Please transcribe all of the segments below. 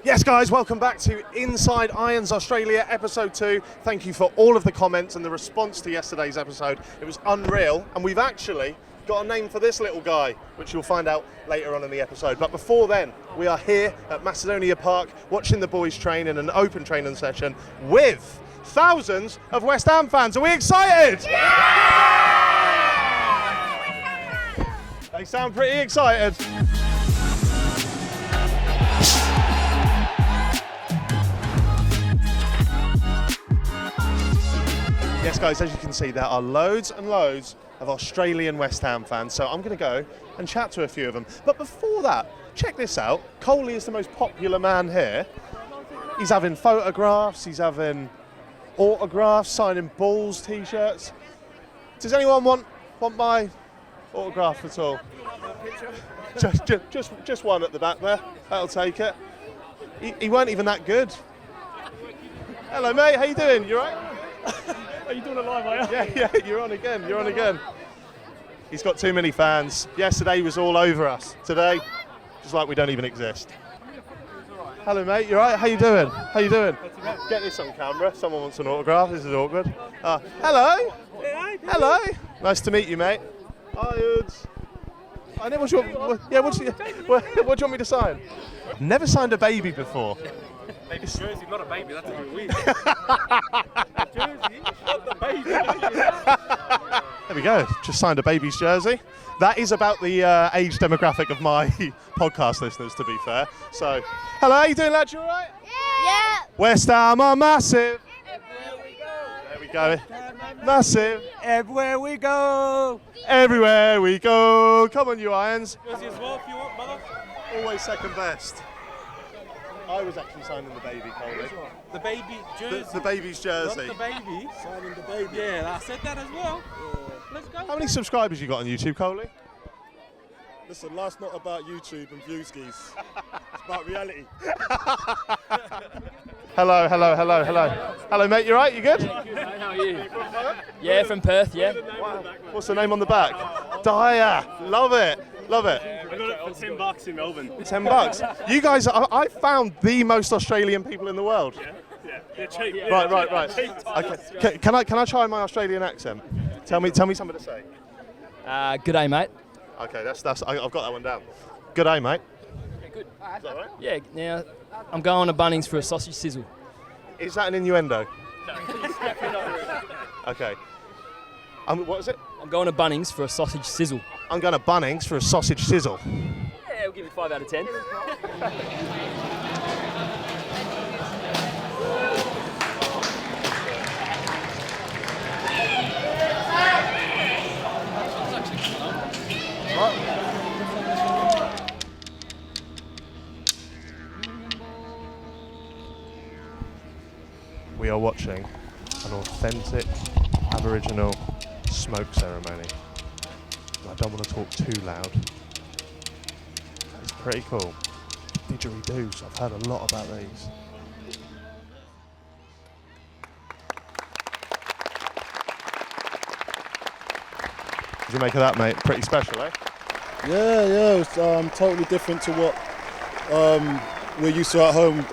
Yes, guys, welcome back to Inside Irons Australia, episode 2. Thank you for all of the comments and the response to yesterday's episode. It was unreal, and we've actually got a name for this little guy, which you'll find out later on in the episode. But before then, we are here at Macedonia Park watching the boys train in an open training session with thousands of West Ham fans. Are we excited? Yeah! They sound pretty excited. Yes, guys, as you can see, there are loads and loads of Australian West Ham fans, so I'm going to go and chat to a few of them. But before that, check this out. Coley is the most popular man here. He's having photographs, he's having autographs, signing balls, t-shirts. Does anyone want my autograph at all? Just one at the back there. That'll take it. He weren't even that good. Hello, mate. How you doing? You right? Are you doing it live, are you? Yeah, you're on again. He's got too many fans. Yesterday he was all over us. Today, just like we don't even exist. Hello, mate. You right? How you doing? Get this on camera. Someone wants an autograph. This is awkward. Hello. Hello. Nice to meet you, mate. Hi, Uds. I know what do you want me to sign? Never signed a baby before. Baby's jersey, not a baby, that's a bit weird. Jersey, not the baby. There we go, just signed a baby's jersey. That is about the age demographic of my podcast listeners, to be fair. So, hello, how you doing, lads? You all right? Yeah. West Ham are massive. There we go. Massive. Everywhere we go. Everywhere we go. Come on, you Irons. Jersey as well, if you want, brother. Always second best. I was actually signing the baby, Coley. The baby jersey. The baby's jersey. Not the baby. Signing the baby. Yeah, I said that as well. Let's go. How many subscribers you got on YouTube, Coley? Listen, life's not about YouTube and view skis. It's about reality. Hello. Hello, mate, you right? You good? How are you? Yeah, from Perth, yeah. Wow. What's the name on the back? Dyer. Love it. I got it for $10 in Melbourne. $10. You guys, I found the most Australian people in the world. Yeah, they're cheap. Right. Okay. Can I try my Australian accent? Tell me something to say. G'day, mate. Okay, that's I've got that one down. Good day, mate. Yeah, good. Is that right? Yeah, now I'm going to Bunnings for a sausage sizzle. Is that an innuendo? No, definitely not. Okay. What is it? I'm going to Bunnings for a sausage sizzle. I'm going to Bunnings for a sausage sizzle. Yeah, we'll give it 5 out of 10. We are watching an authentic Aboriginal smoke ceremony. I don't want to talk too loud. It's pretty cool. Didgeridoos, I've heard a lot about these. What do you make of that, mate? Pretty special, eh? Yeah, it's totally different to what we're used to at home.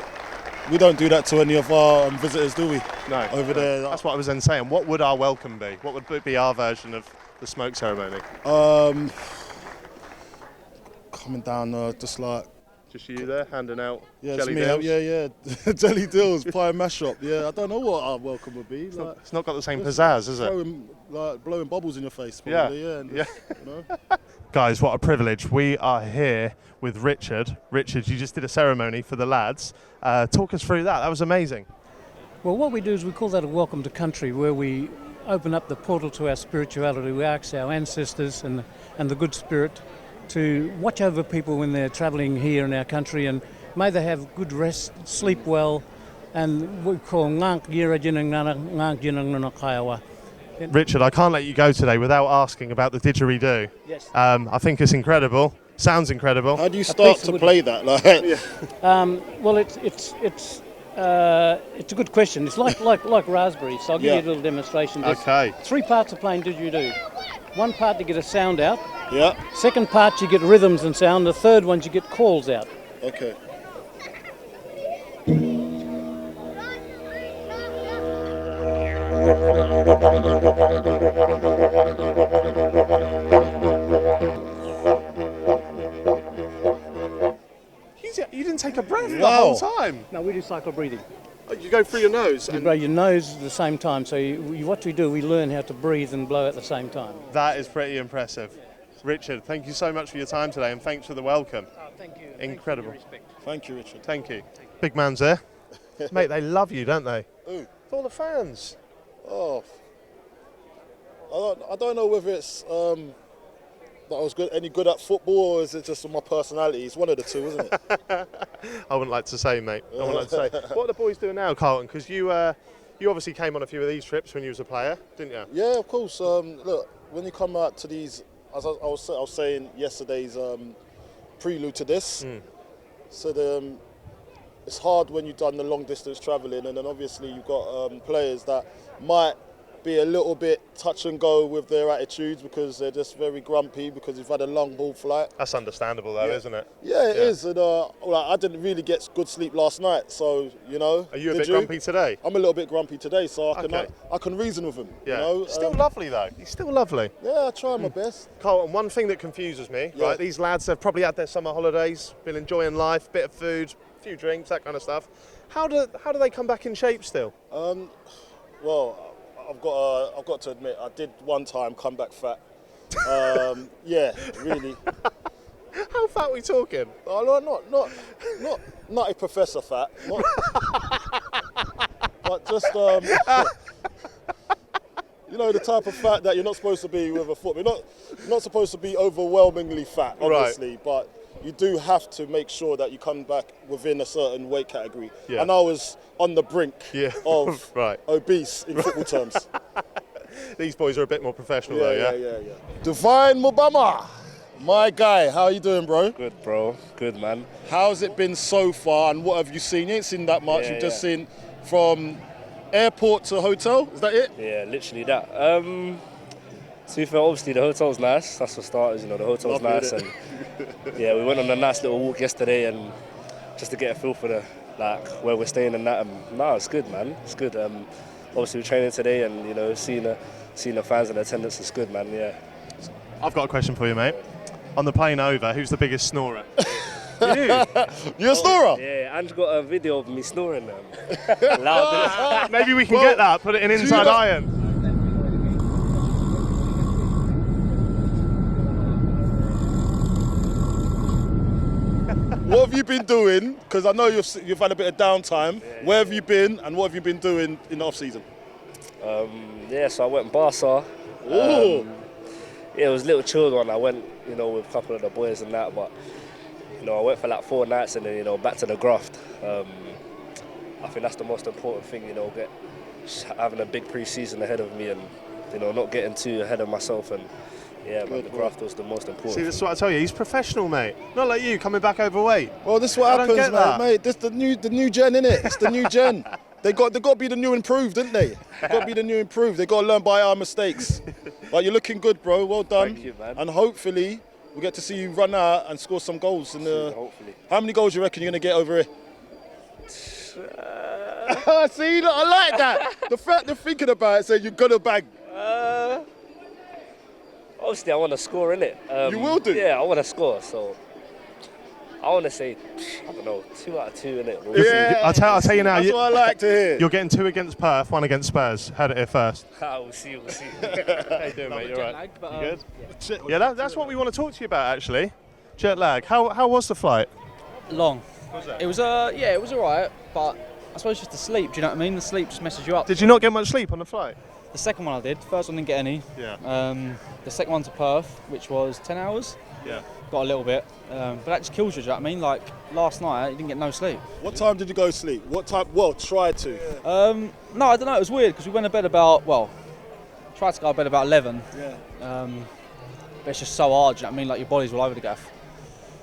We don't do that to any of our visitors, do we? No. Over there. That's what I was then saying. What would our welcome be? What would be our version of the smoke ceremony? Coming down, just like. Just you there, handing out Yeah, jelly it's me. deals? Yeah. Jelly deals, pie and mash up. Yeah, I don't know what our welcome would be. It's not got the same pizzazz, is it? Blowing bubbles in your face, probably. Yeah. Yeah. You know? Guys, what a privilege. We are here with Richard. Richard, you just did a ceremony for the lads. Talk us through that. That was amazing. Well, what we do is we call that a welcome to country, where we open up the portal to our spirituality. We ask our ancestors and the good spirit to watch over people when they're travelling here in our country, and may they have good rest, sleep well, and we call ngank yira jinang ngank jinang nakayawa. Richard, I can't let you go today without asking about the didgeridoo. Yes. I think it's incredible. Sounds incredible. How do you start to play that? Well, it's a good question. It's like raspberries. So I'll give you a little demonstration. Okay. 3 parts of playing didgeridoo. 1 part to get a sound out. Yeah. 2nd part you get rhythms and sound. The 3rd one you get calls out. Okay. You didn't take a breath the Wow. whole time. No, we do cycle breathing. Oh, you go through your nose. You And blow your nose at the same time. So what we do, we learn how to breathe and blow at the same time. that is pretty impressive. Richard, thank you so much for your time today, and thanks for the welcome. Thank you. Incredible. Thank you, Richard. Thank you. Big man's there. Mate, they love you, don't they? Who? All the fans. Oh, I don't know whether it's that I was any good at football, or is it just my personality? It's one of the two, isn't it? I wouldn't like to say, mate. I wouldn't like to say. What are the boys doing now, Carlton? Because you obviously came on a few of these trips when you was a player, didn't you? Yeah, of course. Look, when you come out to these, as I was saying yesterday's prelude to this, so it's hard when you've done the long distance travelling, and then obviously you've got players that might be a little bit touch and go with their attitudes because they're just very grumpy because you've had a long haul flight. That's understandable, though, isn't it? Yeah, it is. And I didn't really get good sleep last night, so you know. Are you a bit grumpy today? I'm a little bit grumpy today, so Okay. I can reason with him. Yeah. You know? Still lovely, though. He's still lovely. Yeah, I try my best. Carlton, one thing that confuses me, Yeah. right? These lads have probably had their summer holidays, been enjoying life, bit of food, a few drinks, that kind of stuff. How do they come back in shape still? Well, I've got to admit, I did one time come back fat. Yeah, really. How fat are we talking? Oh, no, not a professor fat. But just you know, the type of fat that you're not supposed to be with a football. You're not supposed to be overwhelmingly fat, obviously, but you do have to make sure that you come back within a certain weight category. Yeah. And I was on the brink of Right. obese in football terms. These boys are a bit more professional, though, yeah? Divine Mubama, my guy, how you doing, bro? Good, bro. Good, man. How's it been so far, and what have you seen? You ain't seen that much. Yeah, You've just seen from airport to hotel. Is that it? Yeah, literally that. To be fair, obviously the hotel's nice. That's for starters, you know, the hotel's Lovely, nice. And yeah, we went on a nice little walk yesterday and just to get a feel for the, like, where we're staying and that. No, it's good, man. It's good. Obviously we're training today and, you know, seeing the fans and the attendance is good, man, yeah. I've got a question for you, mate. On the plane over, who's the biggest snorer? You're a snorer? Yeah, Ange got a video of me snoring. Loud. Maybe we can get that, put it in Inside Iron. What have you been doing? Because I know you've had a bit of downtime. Where have you been, and what have you been doing in the off season? Yeah, so I went in Barca. Ooh. Yeah, it was a little chilled one. I went, you know, with a couple of the boys and that, but you know, I went for like 4 nights and then, you know, back to the graft. I think that's the most important thing, you know, having a big pre-season ahead of me and, you know, not getting too ahead of myself. And yeah, man, the graft was the most important. See, this is what I tell you. He's professional, mate. Not like you coming back overweight. Well, this is what I don't happens, get that. mate. This the new gen, innit? It's the new gen. They got to be the new improved, didn't they? They got to be the new improved. They got to learn by our mistakes. But you're looking good, bro. Well done. Thank you, man. And hopefully we get to see you run out and score some goals. Hopefully. How many goals do you reckon you're gonna get over here? See, look, I like that. The fact they're thinking about it, saying you're gonna bag. Obviously, I want to score, innit? You will do? Yeah, I want to score, so I want to say, I don't know, 2 out of 2, innit? We'll see. I'll tell you now. That's what I like to hear. You're getting 2 against Perth, 1 against Spurs. Heard it here first. We'll see. How you doing, mate? You all right? You good? Yeah, that's what we want to talk to you about, actually. Jet lag. How was the flight? Long. Was it? It was it was alright, but I suppose just the sleep. Do you know what I mean? The sleep just messes you up. Did you not get much sleep on the flight? The second one I did. First one didn't get any. Yeah. The second one to Perth, which was 10 hours, Yeah. got a little bit, but that just kills you. Do you know what I mean? Like last night, you didn't get no sleep. What time did you go to sleep? What time? Well, try to. No, I don't know. It was weird because we went to bed about tried to go to bed about 11. Yeah. But it's just so hard. Do you know what I mean? Like your body's all over the gaff.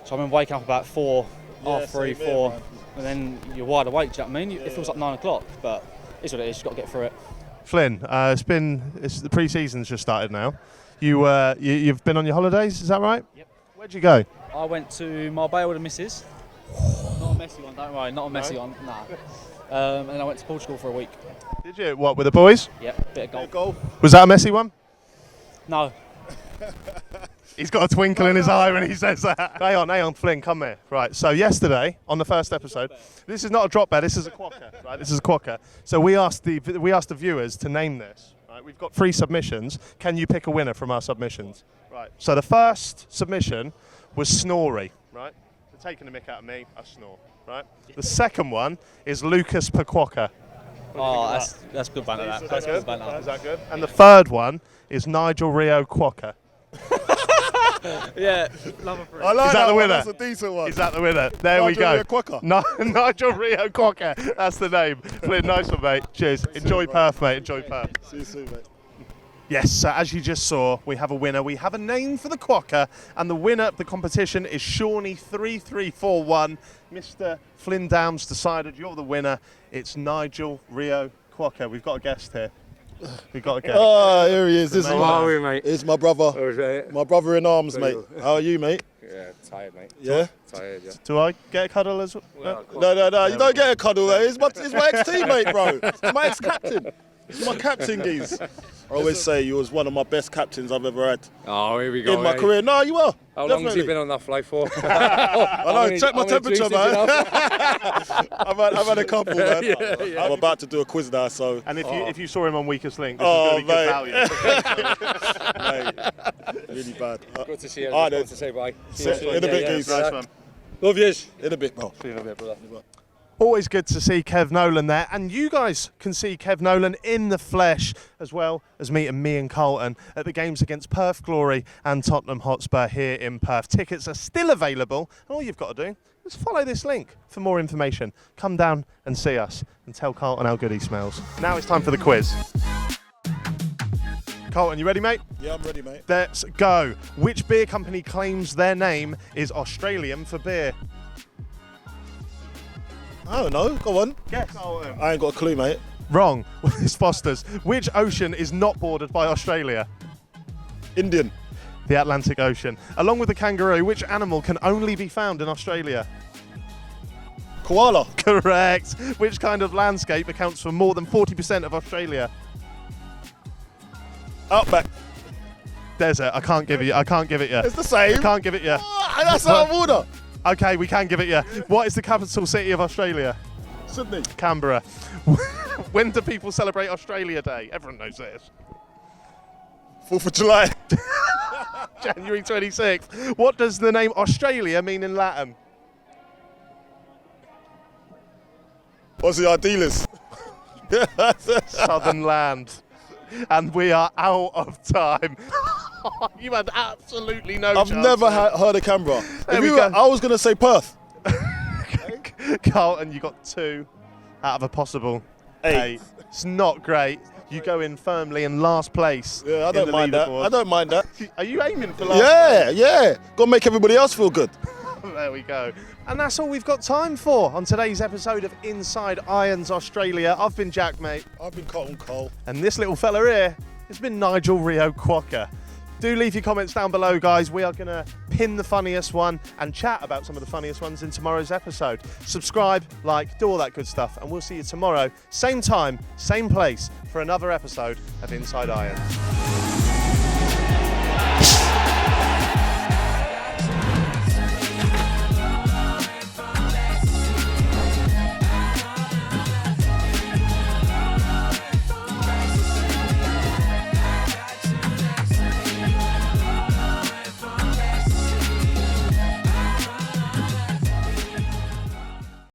So I remember waking up about 4, half 3, same here, 4, man. and then you're wide awake. Do you know what I mean? It feels like 9 o'clock, but it's what it is. You've got to get through it. Flynn, the pre-season's just started now. You've been on your holidays, is that right? Yep. Where'd you go? I went to Marbella with the missus. Not a messy one, don't worry. Not a messy one. Nah. And I went to Portugal for a week. Did you? What, with the boys? Yeah, bit of golf. Was that a messy one? No. He's got a twinkle in his eye when he says that. Hang on, Flynn, come here. Right, so yesterday, on the first episode, this is not a drop bear, this is a quokka, right? This is a quokka. So we asked the viewers to name this, right? We've got 3 submissions. Can you pick a winner from our submissions? Right, so the first submission was Snory, right? They're taking the mick out of me, I snore, right? The second one is Lucas Pequoka. Oh, that's good banter. That's good banter. Is that good? And the third one is Nigel Rio Quokka. Yeah, love a I like Is that the winner? That's a decent one. Is that the winner? There we go. Nigel Rio Quokka. Nigel Rio Quokka. That's the name. Flynn, nice one, mate. Cheers. Enjoy Perth, mate. Enjoy Perth. See you soon, mate. Yes, so as you just saw, we have a winner. We have a name for the quokka, and the winner of the competition is Shawnee3341. Mr. Flynn Downs decided you're the winner. It's Nigel Rio Quokka. We've got a guest here. We've got a guest. Oh, here he is. This is How are we, mate? It's my brother. Oh, My brother in arms, mate. How are you, mate? Yeah, tired, mate. Yeah? Tired, yeah. Do I get a cuddle as well? No. You don't get a cuddle there. He's my ex-teammate, bro. He's my ex-captain. He's my captain, geez. I always say you was one of my best captains I've ever had Oh, here we go. in my career. No, you were. How long has he been on that flight for? I know, check my temperature, man. I've had a couple, man. Yeah. I'm about to do a quiz now, so. And if you saw him on Weakest Link, this Oh, is going to be good value. Mate, really bad. Good to see you. All right, Good then. to say bye. In a bit, geez. Nice one. Love yous. In a bit, bro. See you in a bit, brother. Always good to see Kev Nolan there, and you guys can see Kev Nolan in the flesh, as well as me and Carlton at the games against Perth Glory and Tottenham Hotspur here in Perth. Tickets are still available, and all you've got to do is follow this link for more information. Come down and see us and tell Carlton how good he smells. Now it's time for the quiz. Carlton, you ready, mate? Yeah, I'm ready, mate. Let's go. Which beer company claims their name is Australian for beer? I don't know. Go on. Guess, Carlton. I ain't got a clue, mate. Wrong. It's Foster's. Which ocean is not bordered by Australia? Indian. The Atlantic Ocean. Along with the kangaroo, which animal can only be found in Australia? Koala. Correct. Which kind of landscape accounts for more than 40% of Australia? Outback. Desert. I can't give it you. It's the same. I can't give it you. Oh, that's out of order. Okay, we can give it you. What is the capital city of Australia? Sydney. Canberra. When do people celebrate Australia Day? Everyone knows this. 4th of July. January 26th. What does the name Australia mean in Latin? What's the dealers? Southern land. And we are out of time. You had absolutely no I've chance. never heard of Canberra. There we go. I was going to say Perth. Carlton, you got 2 out of a possible 8. It's not great. You go in firmly in last place. Yeah, I don't mind that. I don't mind that. Are you aiming for last place? Yeah. Got to make everybody else feel good. There we go. And that's all we've got time for on today's episode of Inside Irons Australia. I've been JaackMaate. I've been Carlton Cole. And this little fella here has been Nigel Rio Quokka. Do leave your comments down below, guys. We are going to pin the funniest one and chat about some of the funniest ones in tomorrow's episode. Subscribe, like, do all that good stuff. And we'll see you tomorrow, same time, same place, for another episode of Inside Irons.